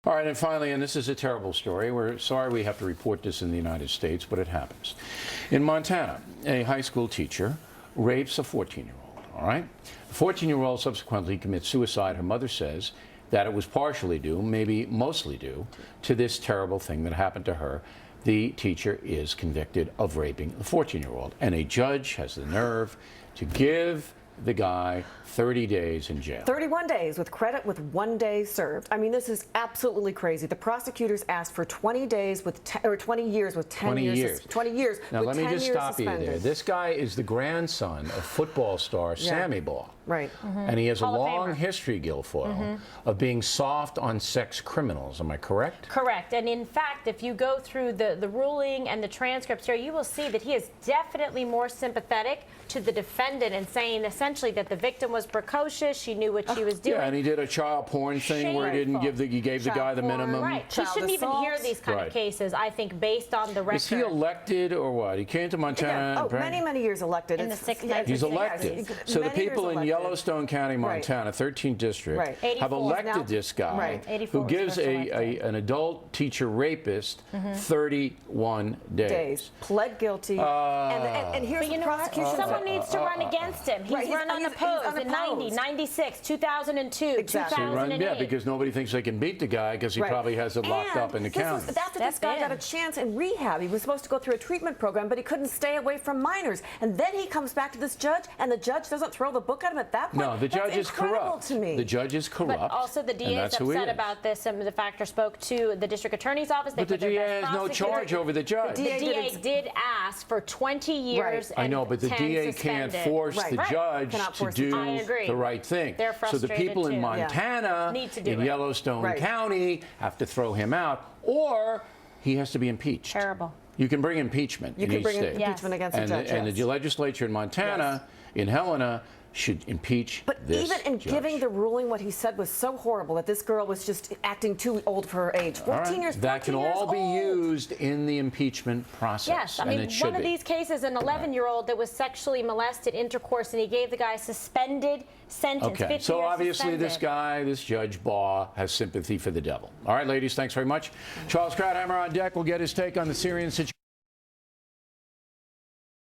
All right, and finally, and this is a terrible story. We're sorry we have to report this in the United States, but it happens. In Montana, a high school teacher rapes a 14-year-old, all right? The 14-year-old subsequently commits suicide. Her mother says that it was partially due, maybe mostly due, to this terrible thing that happened to her. The teacher is convicted of raping the 14-year-old, and a judge has the nerve to give the guy 30 days in jail. 31 days with credit with 1 day served. I mean, this is absolutely crazy. The prosecutors asked for 20 days with 20 years with 10 years. 20 years. Now let me just stop you there. This guy is the grandson of football star Sammy Baugh. Right. And he has a long history, Guilfoyle, of being soft on sex criminals. Am I correct? Correct. And in fact, if you go through the ruling and the transcripts here, you will see that he is definitely more sympathetic to the defendant and saying essentially that the victim was precocious, she knew what she was doing. Yeah, and he did a child porn thing where he didn't give he gave the guy the minimum. Right. He shouldn't even hear these kind of cases, I think, based on the record. Is he elected or what? He came to Montana. Many years elected. In the 60s. He's elected. So the people in Yellowstone County, Montana, 13th district, have elected this guy who gives an adult teacher rapist 31 days. Pled guilty. And here's the prosecution. Someone needs to run against him. He's run unopposed in 90, 96, 2002, 2008. Yeah, because nobody thinks they can beat the guy because he probably has it locked up in the county. That's this guy got a chance in rehab. He was supposed to go through a treatment program, but he couldn't stay away from minors. And then he comes back to this judge, and the judge doesn't throw the book at him at that point. No, the judge is corrupt. To me. The judge is corrupt. But also the DA is upset about this, and the factor spoke to the district attorney's office. But the DA has no charge over the judge. The DA did ask for 20 years. I know, but the DA can't force the judge to do the right thing. So the people in Montana, in Yellowstone County, have to throw him out, or he has to be impeached. Terrible. You can bring impeachment in each state. You can bring impeachment against a judge. And the legislature in Montana, in Helena, should impeach this But even in giving the ruling, what he said was so horrible that this girl was just acting too old for her age. 14 years, that can all be used in the impeachment process. Yes, I mean, one of these cases, an 11-year-old that was sexually molested, intercourse, and he gave the guy a suspended sentence. Okay, so obviously this guy, this Judge Baugh, has sympathy for the devil. All right, ladies, thanks very much. Charles Krauthammer on deck will get his take on the Syrian situation.